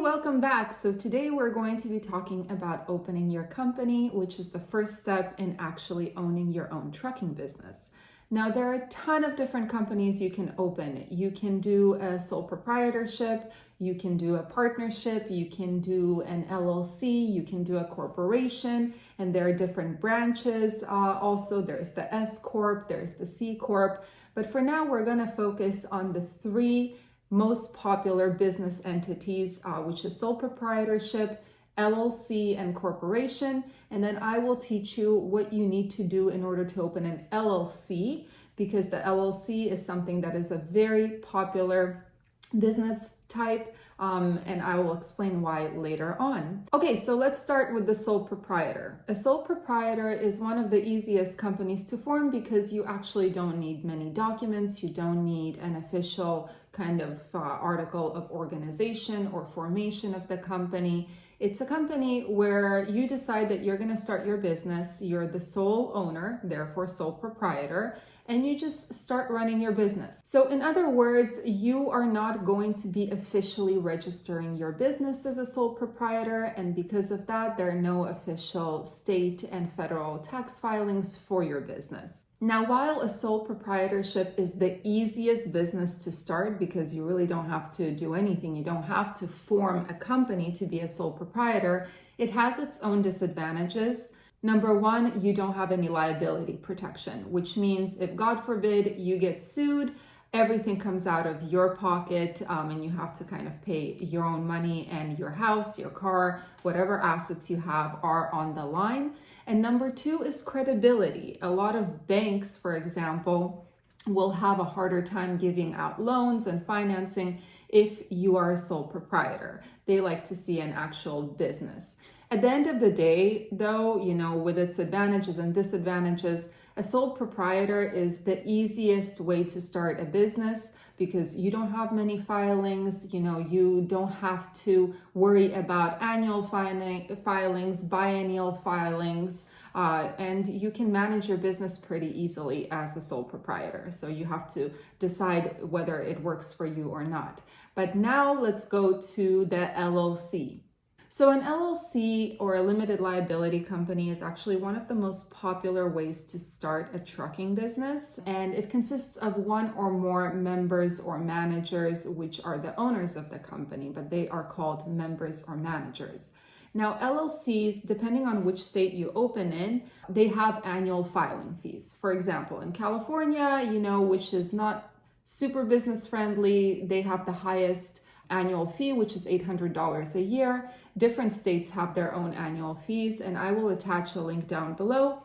welcome back. So today we're going to be talking about opening your company, which is the first step in actually owning your own trucking business. Now, there are a ton of different companies you can open. You can do a sole proprietorship, you can do a partnership, you can do an LLC, you can do a corporation, and there are different branches. Also, there's the S Corp, there's the C Corp. But for now, we're going to focus on the three most popular business entities, which is sole proprietorship, LLC, and corporation. And then I will teach you what you need to do in order to open an LLC, because the LLC is something that is a very popular business type, and I will explain why later on. Okay, so let's start with the sole proprietor. A sole proprietor is one of the easiest companies to form because you actually don't need many documents, you don't need an official kind of article of organization or formation of the company. It's a company where you decide that you're going to start your business, you're the sole owner, therefore sole proprietor, and you just start running your business. So in other words, you are not going to be officially registering your business as a sole proprietor, and because of that, there are no official state and federal tax filings for your business. Now, while a sole proprietorship is the easiest business to start because you really don't have to do anything, you don't have to form a company to be a sole proprietor, it has its own disadvantages. Number one, you don't have any liability protection, which means if God forbid you get sued, everything comes out of your pocket, and you have to kind of pay your own money, and your house, your car, whatever assets you have are on the line. And number two is credibility. A lot of banks, for example, will have a harder time giving out loans and financing if you are a sole proprietor. They like to see an actual business. At the end of the day, though, with its advantages and disadvantages, a sole proprietor is the easiest way to start a business because you don't have many filings, you don't have to worry about annual filings, biennial filings, and you can manage your business pretty easily as a sole proprietor. So you have to decide whether it works for you or not. But now let's go to the LLC. So an LLC, or a limited liability company, is actually one of the most popular ways to start a trucking business. And it consists of one or more members or managers, which are the owners of the company, but they are called members or managers. Now, LLCs, depending on which state you open in, they have annual filing fees. For example, in California, which is not super business friendly, they have the highest annual fee, which is $800 a year. Different states have their own annual fees, and I will attach a link down below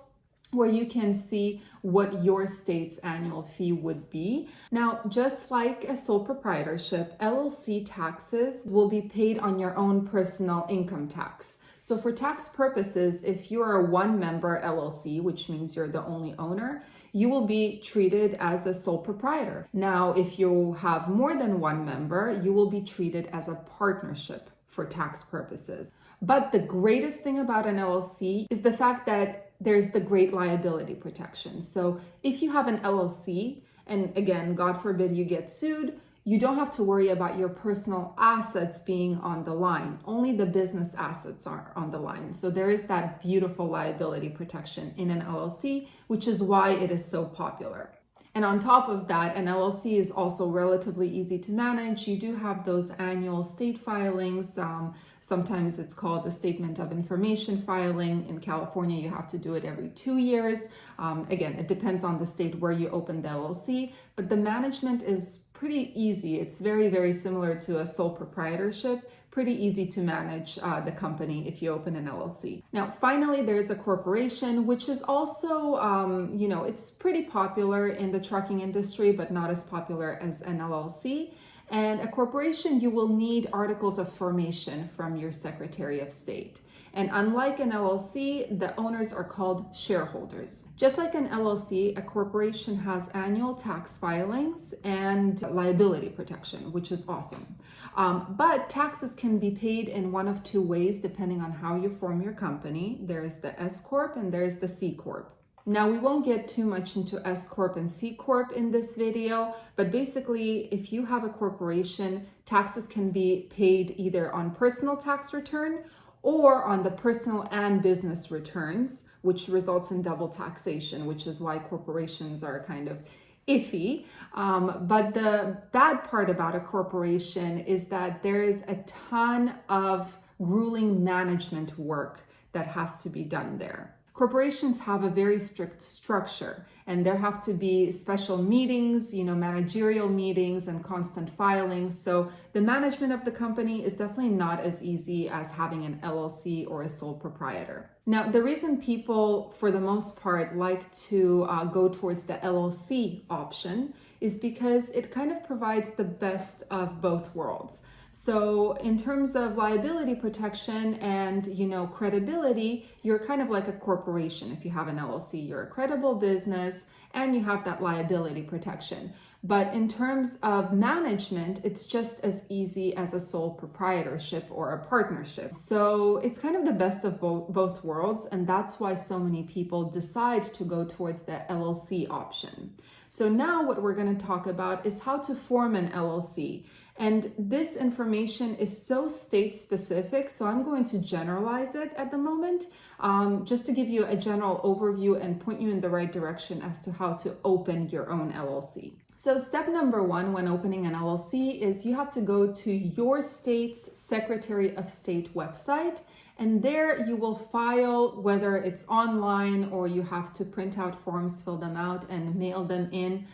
where you can see what your state's annual fee would be. Now, just like a sole proprietorship, LLC taxes will be paid on your own personal income tax. So for tax purposes, if you are a one-member LLC, which means you're the only owner, you will be treated as a sole proprietor. Now, if you have more than one member, you will be treated as a partnership for tax purposes. But the greatest thing about an LLC is the fact that there's the great liability protection. So if you have an LLC, and again, God forbid you get sued, you don't have to worry about your personal assets being on the line. Only the business assets are on the line. So there is that beautiful liability protection in an LLC, which is why it is so popular. And on top of that, an LLC is also relatively easy to manage. You do have those annual state filings. Sometimes it's called the Statement of Information filing. In California, you have to do it every 2 years. Again, it depends on the state where you open the LLC, but the management is pretty easy. It's very, very similar to a sole proprietorship. Pretty easy to manage the company if you open an LLC. Now, finally, there's a corporation, which is also, it's pretty popular in the trucking industry, but not as popular as an LLC. And a corporation, you will need articles of formation from your Secretary of State. And unlike an LLC, the owners are called shareholders. Just like an LLC, a corporation has annual tax filings and liability protection, which is awesome. But taxes can be paid in one of two ways depending on how you form your company. There's the S Corp and there's the C Corp. Now, we won't get too much into S Corp and C Corp in this video, but basically, if you have a corporation, taxes can be paid either on personal tax return or on the personal and business returns, which results in double taxation, which is why corporations are kind of iffy. But the bad part about a corporation is that there is a ton of grueling management work that has to be done there. Corporations have a very strict structure, and there have to be special meetings, managerial meetings and constant filings. So the management of the company is definitely not as easy as having an LLC or a sole proprietor. Now, the reason people, for the most part, like to go towards the LLC option is because it kind of provides the best of both worlds. So in terms of liability protection and, credibility, you're kind of like a corporation. If you have an LLC, you're a credible business and you have that liability protection. But in terms of management, it's just as easy as a sole proprietorship or a partnership. So it's kind of the best of both worlds. And that's why so many people decide to go towards the LLC option. So now what we're going to talk about is how to form an LLC. And this information is so state specific, so I'm going to generalize it at the moment, just to give you a general overview and point you in the right direction as to how to open your own LLC. So step number one when opening an LLC is you have to go to your state's Secretary of State website, and there you will file, whether it's online or you have to print out forms, fill them out and mail them in.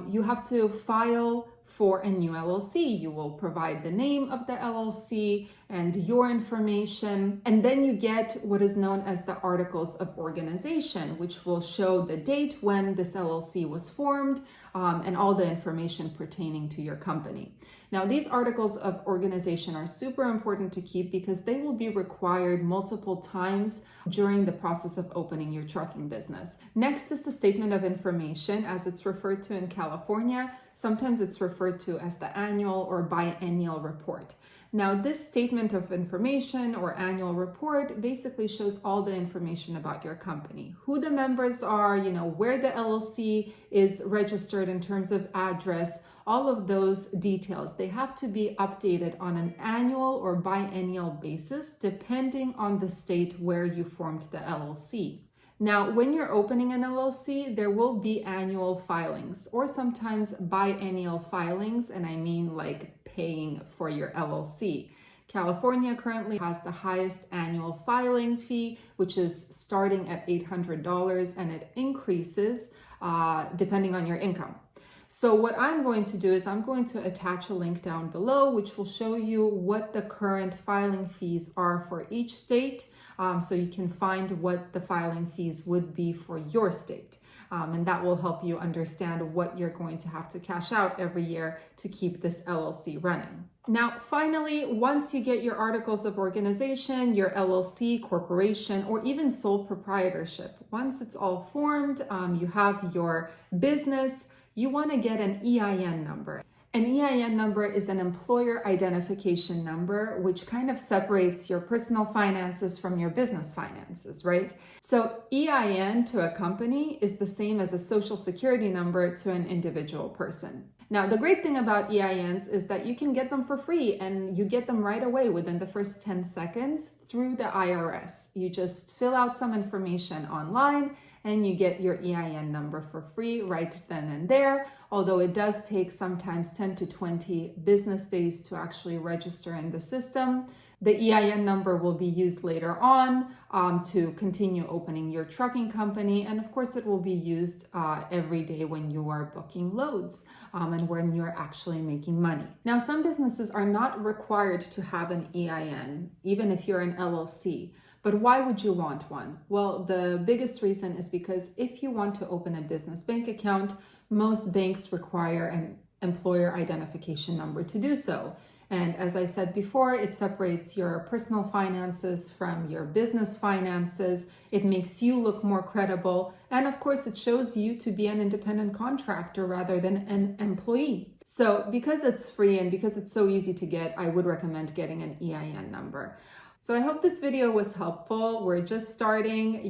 You have to file for a new LLC. You will provide the name of the LLC and your information, and then you get what is known as the Articles of Organization, which will show the date when this LLC was formed and all the information pertaining to your company. Now, these Articles of Organization are super important to keep because they will be required multiple times during the process of opening your trucking business. Next is the Statement of Information, as it's referred to in California. Sometimes it's referred to as the annual or biennial report. Now, this statement of information or annual report basically shows all the information about your company, who the members are, where the LLC is registered in terms of address, all of those details. They have to be updated on an annual or biennial basis, depending on the state where you formed the LLC. Now, when you're opening an LLC, there will be annual filings or sometimes biennial filings, and I mean like paying for your LLC. California currently has the highest annual filing fee, which is starting at $800, and it increases depending on your income. So what I'm going to do is I'm going to attach a link down below, which will show you what the current filing fees are for each state. So you can find what the filing fees would be for your state. And that will help you understand what you're going to have to cash out every year to keep this LLC running. Now, finally, once you get your Articles of Organization, your LLC, corporation, or even sole proprietorship, once it's all formed, you have your business, you want to get an EIN number. An EIN number is an employer identification number, which kind of separates your personal finances from your business finances, right? So EIN to a company is the same as a social security number to an individual person. Now, the great thing about EINs is that you can get them for free and you get them right away within the first 10 seconds through the IRS. You just fill out some information online and you get your EIN number for free right then and there, although it does take sometimes 10 to 20 business days to actually register in the system. The EIN number will be used later on to continue opening your trucking company. And of course, it will be used every day when you are booking loads and when you're actually making money. Now, some businesses are not required to have an EIN, even if you're an LLC. But why would you want one? Well, the biggest reason is because if you want to open a business bank account, most banks require an employer identification number to do so. And as I said before, it separates your personal finances from your business finances. It makes you look more credible. And of course, it shows you to be an independent contractor rather than an employee. So because it's free and because it's so easy to get, I would recommend getting an EIN number. So I hope this video was helpful. We're just starting,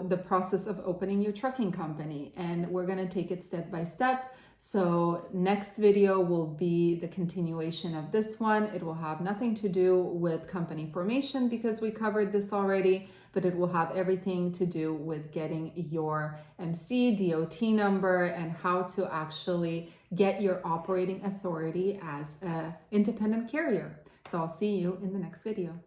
the process of opening your trucking company, and we're going to take it step by step. So next video will be the continuation of this one. It will have nothing to do with company formation because we covered this already, but it will have everything to do with getting your MC, DOT number, and how to actually get your operating authority as an independent carrier. So I'll see you in the next video.